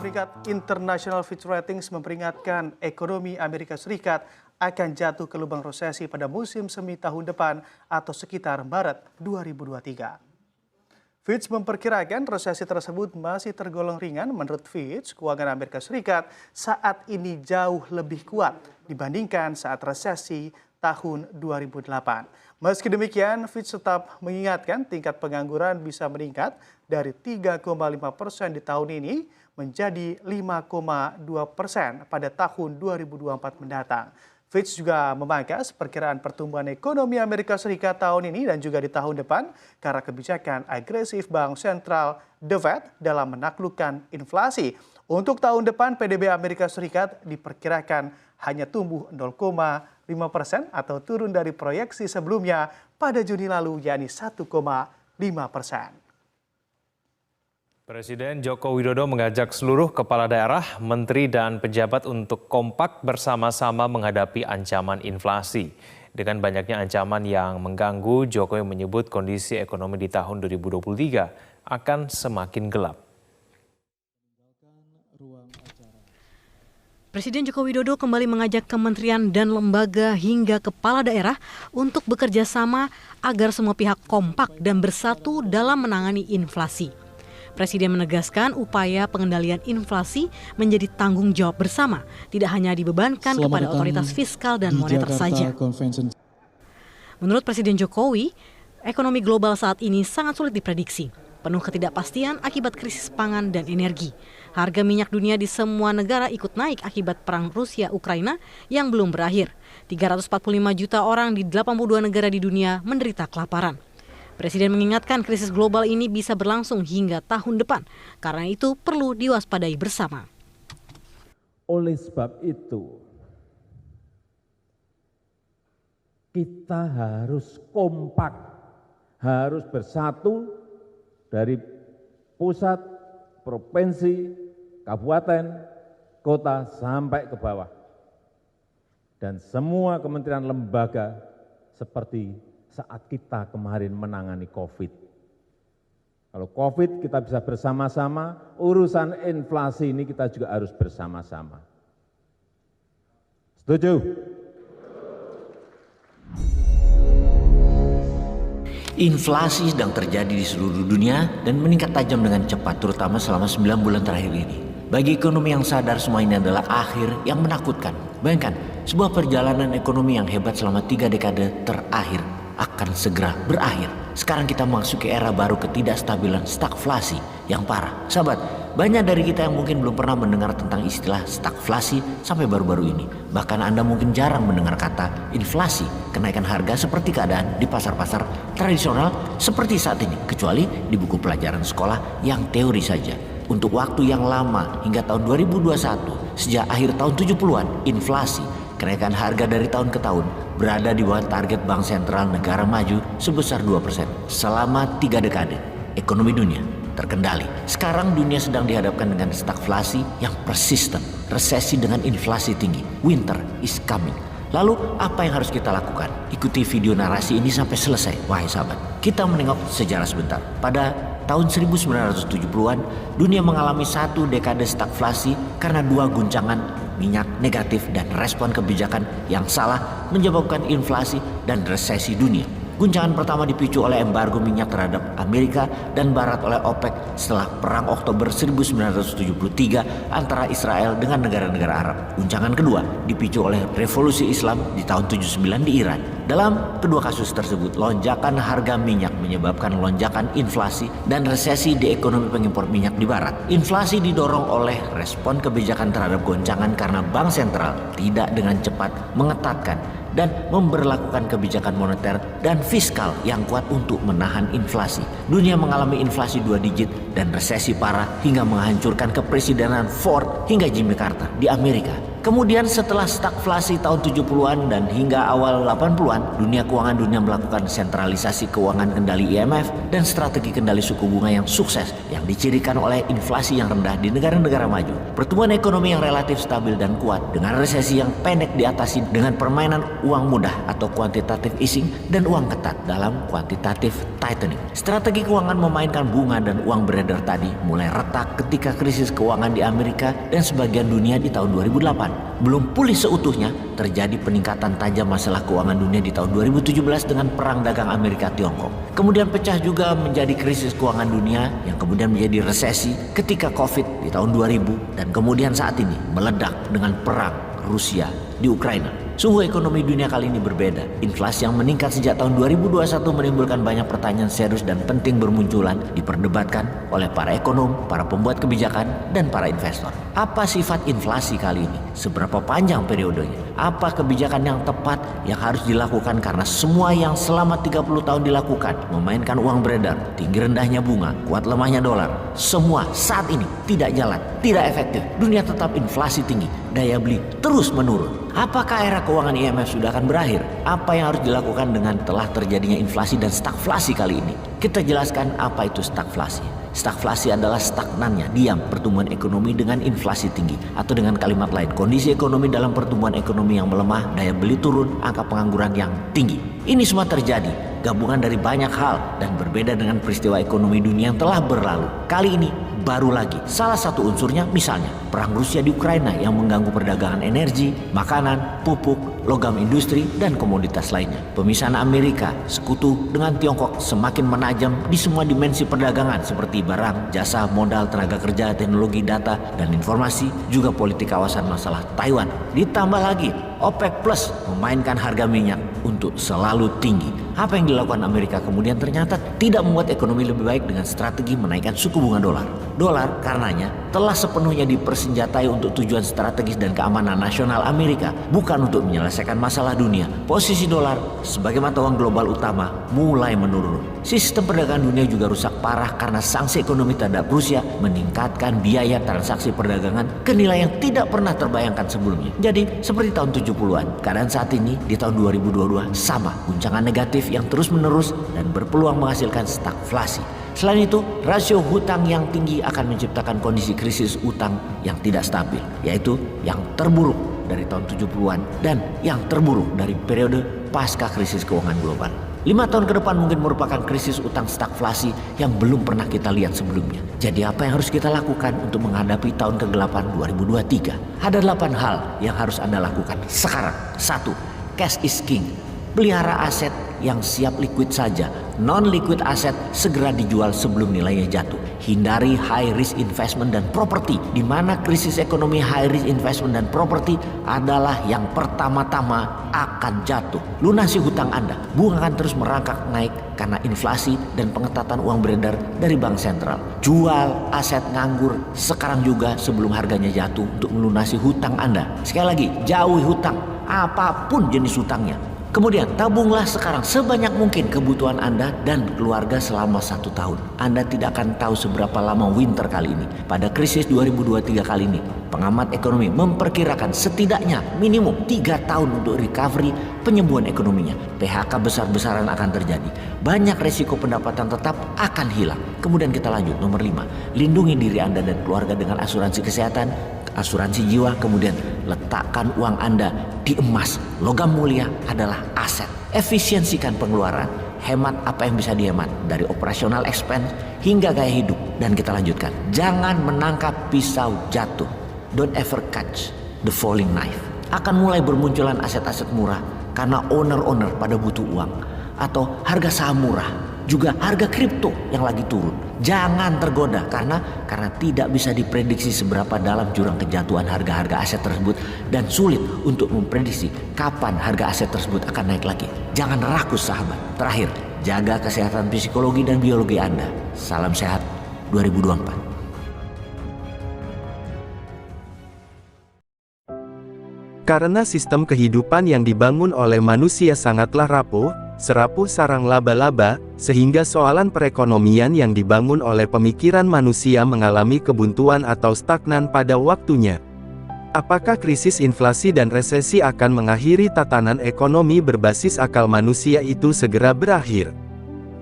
Serikat, International Fitch Ratings memperingatkan ekonomi Amerika Serikat akan jatuh ke lubang resesi pada musim semi tahun depan atau sekitar Maret 2023. Fitch memperkirakan resesi tersebut masih tergolong ringan. Menurut Fitch, keuangan Amerika Serikat saat ini jauh lebih kuat dibandingkan saat resesi tahun 2008. Meski demikian, Fitch tetap mengingatkan tingkat pengangguran bisa meningkat dari 3,5% di tahun ini menjadi 5,2% pada tahun 2024 mendatang. Fitch juga memangkas perkiraan pertumbuhan ekonomi Amerika Serikat tahun ini dan juga di tahun depan karena kebijakan agresif Bank Sentral The Fed dalam menaklukkan inflasi. Untuk tahun depan, PDB Amerika Serikat diperkirakan hanya tumbuh 0,5% atau turun dari proyeksi sebelumnya pada Juni lalu, yakni 1,5%. Presiden Joko Widodo mengajak seluruh kepala daerah, menteri, dan pejabat untuk kompak bersama-sama menghadapi ancaman inflasi. Dengan banyaknya ancaman yang mengganggu, Jokowi menyebut kondisi ekonomi di tahun 2023 akan semakin gelap. Presiden Joko Widodo kembali mengajak kementerian dan lembaga hingga kepala daerah untuk bekerja sama agar semua pihak kompak dan bersatu dalam menangani inflasi. Presiden menegaskan upaya pengendalian inflasi menjadi tanggung jawab bersama, tidak hanya dibebankan kepada otoritas fiskal dan moneter saja. Menurut Presiden Jokowi, ekonomi global saat ini sangat sulit diprediksi. Penuh ketidakpastian akibat krisis pangan dan energi. Harga minyak dunia di semua negara ikut naik akibat perang Rusia-Ukraina yang belum berakhir. 345 juta orang di 82 negara di dunia menderita kelaparan. Presiden mengingatkan krisis global ini bisa berlangsung hingga tahun depan. Karena itu perlu diwaspadai bersama. Oleh sebab itu, kita harus kompak, harus bersatu dari pusat, provinsi, kabupaten, kota sampai ke bawah. Dan semua kementerian lembaga seperti saat kita kemarin menangani COVID. Kalau COVID kita bisa bersama-sama, urusan inflasi ini kita juga harus bersama-sama. Setuju? Inflasi sedang terjadi di seluruh dunia dan meningkat tajam dengan cepat, terutama selama 9 bulan terakhir ini. Bagi ekonomi yang sadar, semua ini adalah akhir yang menakutkan. Bayangkan, sebuah perjalanan ekonomi yang hebat selama 3 dekade terakhir akan segera berakhir. Sekarang kita masuk ke era baru ketidakstabilan stagflasi yang parah. Sahabat, banyak dari kita yang mungkin belum pernah mendengar tentang istilah stagflasi sampai baru-baru ini. Bahkan Anda mungkin jarang mendengar kata inflasi, kenaikan harga seperti keadaan di pasar-pasar tradisional seperti saat ini, kecuali di buku pelajaran sekolah yang teori saja. Untuk waktu yang lama hingga tahun 2021, sejak akhir tahun 70-an, inflasi, kenaikan harga dari tahun ke tahun berada di bawah target Bank Sentral negara maju sebesar 2%. Selama 3 dekade, ekonomi dunia terkendali. Sekarang dunia sedang dihadapkan dengan stagflasi yang persisten, resesi dengan inflasi tinggi. Winter is coming. Lalu apa yang harus kita lakukan? Ikuti video narasi ini sampai selesai, wahai sahabat. Kita menengok sejarah sebentar. Pada tahun 1970-an, dunia mengalami 1 dekade stagflasi karena 2 guncangan minyak negatif dan respon kebijakan yang salah menyebabkan inflasi dan resesi dunia. Guncangan pertama dipicu oleh embargo minyak terhadap Amerika dan Barat oleh OPEC setelah Perang Oktober 1973 antara Israel dengan negara-negara Arab. Guncangan kedua dipicu oleh revolusi Islam di tahun 79 di Iran. Dalam kedua kasus tersebut, lonjakan harga minyak menyebabkan lonjakan inflasi dan resesi di ekonomi pengimpor minyak di Barat. Inflasi didorong oleh respon kebijakan terhadap goncangan karena Bank Sentral tidak dengan cepat mengetatkan dan memberlakukan kebijakan moneter dan fiskal yang kuat untuk menahan inflasi. Dunia mengalami inflasi 2 digit dan resesi parah hingga menghancurkan kepresidenan Ford hingga Jimmy Carter di Amerika. Kemudian setelah stagflasi tahun 70-an dan hingga awal 80-an, dunia keuangan dunia melakukan sentralisasi keuangan kendali IMF dan strategi kendali suku bunga yang sukses yang dicirikan oleh inflasi yang rendah di negara-negara maju. Pertumbuhan ekonomi yang relatif stabil dan kuat dengan resesi yang pendek diatasi dengan permainan uang mudah atau quantitative easing dan uang ketat dalam quantitative tightening. Strategi keuangan memainkan bunga dan uang beredar tadi mulai retak ketika krisis keuangan di Amerika dan sebagian dunia di tahun 2008. Belum pulih seutuhnya, terjadi peningkatan tajam masalah keuangan dunia di tahun 2017 dengan perang dagang Amerika-Tiongkok. Kemudian pecah juga menjadi krisis keuangan dunia yang kemudian menjadi resesi ketika COVID di tahun 2000 dan kemudian saat ini meledak dengan perang Rusia di Ukraina. Suhu ekonomi dunia kali ini berbeda. Inflasi yang meningkat sejak tahun 2021 menimbulkan banyak pertanyaan serius dan penting bermunculan diperdebatkan oleh para ekonom, para pembuat kebijakan, dan para investor. Apa sifat inflasi kali ini? Seberapa panjang periodenya? Apa kebijakan yang tepat yang harus dilakukan karena semua yang selama 30 tahun dilakukan, memainkan uang beredar, tinggi rendahnya bunga, kuat lemahnya dolar, semua saat ini tidak jalan, tidak efektif. Dunia tetap inflasi tinggi, daya beli terus menurun. Apakah era keuangan IMF sudah akan berakhir? Apa yang harus dilakukan dengan telah terjadinya inflasi dan stagflasi kali ini? Kita jelaskan apa itu stagflasi. Stagflasi adalah stagnannya, diam pertumbuhan ekonomi dengan inflasi tinggi. Atau dengan kalimat lain, kondisi ekonomi dalam pertumbuhan ekonomi yang melemah, daya beli turun, angka pengangguran yang tinggi. Ini semua terjadi gabungan dari banyak hal dan berbeda dengan peristiwa ekonomi dunia yang telah berlalu. Kali ini baru lagi. Salah satu unsurnya misalnya perang Rusia di Ukraina yang mengganggu perdagangan energi, makanan, pupuk, logam industri, dan komoditas lainnya. Pemisahan Amerika sekutu dengan Tiongkok semakin menajam di semua dimensi perdagangan seperti barang, jasa, modal, tenaga kerja, teknologi, data, dan informasi, juga politik kawasan masalah Taiwan. Ditambah lagi OPEC Plus memainkan harga minyak untuk selalu tinggi. Apa yang dilakukan Amerika kemudian ternyata tidak membuat ekonomi lebih baik dengan strategi menaikkan suku bunga dolar. Dolar karenanya telah sepenuhnya dipersenjatai untuk tujuan strategis dan keamanan nasional Amerika, bukan untuk menyelesaikan masalah dunia. Posisi dolar sebagai mata uang global utama mulai menurun. Sistem perdagangan dunia juga rusak parah karena sanksi ekonomi terhadap Rusia meningkatkan biaya transaksi perdagangan ke nilai yang tidak pernah terbayangkan sebelumnya. Jadi seperti tahun 70-an, keadaan saat ini di tahun 2022 sama, guncangan negatif yang terus menerus dan berpeluang menghasilkan stagflasi. Selain itu, rasio hutang yang tinggi akan menciptakan kondisi krisis utang yang tidak stabil, yaitu yang terburuk dari tahun 70-an dan yang terburuk dari periode pasca krisis keuangan global. 5 tahun ke depan mungkin merupakan krisis utang stagflasi yang belum pernah kita lihat sebelumnya. Jadi apa yang harus kita lakukan untuk menghadapi tahun ke-8 2023? Ada 8 hal yang harus Anda lakukan sekarang. 1. Cash is king. Pelihara aset yang siap liquid saja. Non-liquid aset segera dijual sebelum nilainya jatuh. Hindari high risk investment dan properti, di mana krisis ekonomi high risk investment dan properti adalah yang pertama-tama akan jatuh. Lunasi hutang Anda. Bunga akan terus merangkak naik karena inflasi dan pengetatan uang beredar dari bank sentral. Jual aset nganggur sekarang juga sebelum harganya jatuh untuk melunasi hutang Anda. Sekali lagi, jauhi hutang, apapun jenis hutangnya. Kemudian tabunglah sekarang sebanyak mungkin kebutuhan Anda dan keluarga selama 1 tahun. Anda tidak akan tahu seberapa lama winter kali ini. Pada krisis 2023 kali ini, pengamat ekonomi memperkirakan setidaknya minimum 3 tahun untuk recovery penyembuhan ekonominya. PHK besar-besaran akan terjadi. Banyak resiko pendapatan tetap akan hilang. Kemudian kita lanjut, nomor 5. Lindungi diri Anda dan keluarga dengan asuransi kesehatan, asuransi jiwa, kemudian letakkan uang Anda di emas. Logam mulia adalah aset. Efisiensikan pengeluaran, hemat apa yang bisa dihemat dari operational expense hingga gaya hidup. Dan kita lanjutkan, jangan menangkap pisau jatuh. Don't ever catch the falling knife. Akan mulai bermunculan aset-aset murah karena owner-owner pada butuh uang, atau harga saham murah, juga harga kripto yang lagi turun. Jangan tergoda karena tidak bisa diprediksi seberapa dalam jurang kejatuhan harga-harga aset tersebut dan sulit untuk memprediksi kapan harga aset tersebut akan naik lagi. Jangan rakus sahabat. Terakhir, jaga kesehatan psikologi dan biologi Anda. Salam sehat 2024. Karena sistem kehidupan yang dibangun oleh manusia sangatlah rapuh, serapuh sarang laba-laba, sehingga soalan perekonomian yang dibangun oleh pemikiran manusia mengalami kebuntuan atau stagnan pada waktunya. Apakah krisis inflasi dan resesi akan mengakhiri tatanan ekonomi berbasis akal manusia itu segera berakhir?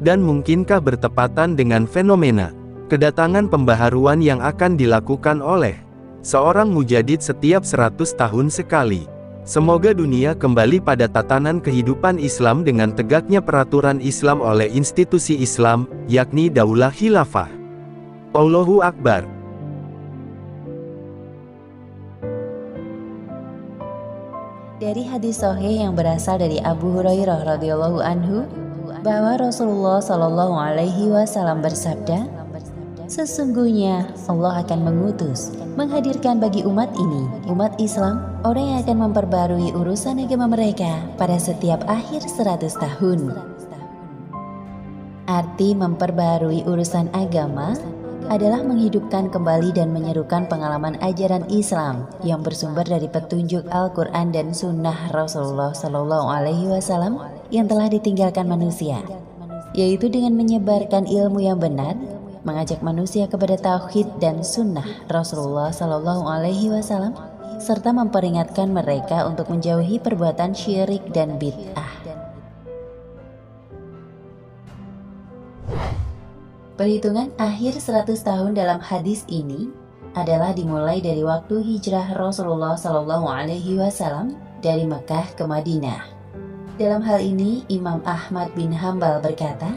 Dan mungkinkah bertepatan dengan fenomena kedatangan pembaharuan yang akan dilakukan oleh seorang mujadid setiap 100 tahun sekali? Semoga dunia kembali pada tatanan kehidupan Islam dengan tegaknya peraturan Islam oleh institusi Islam, yakni Daulah Khilafah. Allahu Akbar. Dari hadis sahih yang berasal dari Abu Hurairah radhiyallahu anhu bahwa Rasulullah Shallallahu alaihi wasallam bersabda, sesungguhnya Allah akan mengutus, menghadirkan bagi umat ini, umat Islam, orang yang akan memperbarui urusan agama mereka pada setiap akhir 100 tahun. Arti memperbarui urusan agama adalah menghidupkan kembali dan menyerukan pengalaman ajaran Islam yang bersumber dari petunjuk Al-Quran dan Sunnah Rasulullah Sallallahu Alaihi Wasallam yang telah ditinggalkan manusia, yaitu dengan menyebarkan ilmu yang benar, mengajak manusia kepada tauhid dan Sunnah Rasulullah Sallallahu Alaihi Wasallam, serta memperingatkan mereka untuk menjauhi perbuatan syirik dan bid'ah. Perhitungan akhir 100 tahun dalam hadis ini adalah dimulai dari waktu hijrah Rasulullah Shallallahu Alaihi Wasallam dari Mekah ke Madinah. Dalam hal ini, Imam Ahmad bin Hambal berkata,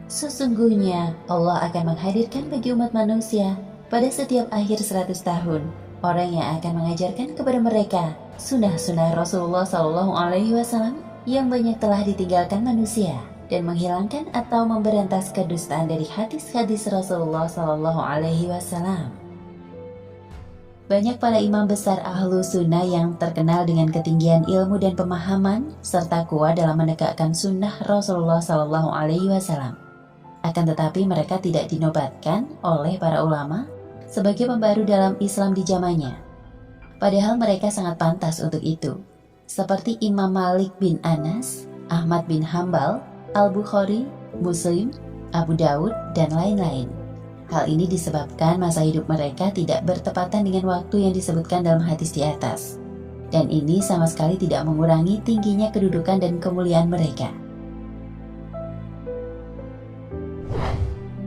sesungguhnya Allah akan menghadirkan bagi umat manusia pada setiap akhir 100 tahun orang yang akan mengajarkan kepada mereka sunnah-sunnah Rasulullah Shallallahu Alaihi Wasallam yang banyak telah ditinggalkan manusia, dan menghilangkan atau memberantas kedustaan dari hadis-hadis Rasulullah Sallallahu Alaihi Wasallam. Banyak para imam besar ahlu sunnah yang terkenal dengan ketinggian ilmu dan pemahaman serta kuat dalam menegakkan sunnah Rasulullah Sallallahu Alaihi Wasallam. Akan tetapi mereka tidak dinobatkan oleh para ulama sebagai pembaru dalam Islam di zamannya. Padahal mereka sangat pantas untuk itu, seperti Imam Malik bin Anas, Ahmad bin Hambal, Al-Bukhari, Muslim, Abu Daud, dan lain-lain. Hal ini disebabkan masa hidup mereka tidak bertepatan dengan waktu yang disebutkan dalam hadis di atas. Dan ini sama sekali tidak mengurangi tingginya kedudukan dan kemuliaan mereka.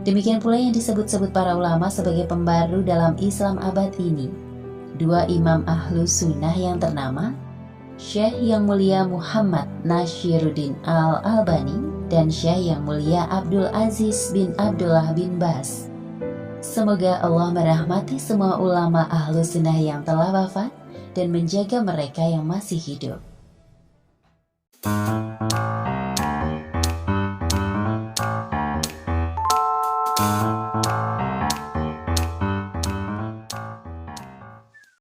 Demikian pula yang disebut-sebut para ulama sebagai pembaru dalam Islam abad ini. Dua imam ahlu sunnah yang ternama, Syekh Yang Mulia Muhammad Nashiruddin Al-Albani dan Syekh Yang Mulia Abdul Aziz bin Abdullah bin Baz. Semoga Allah merahmati semua ulama ahlu sunnah yang telah wafat dan menjaga mereka yang masih hidup.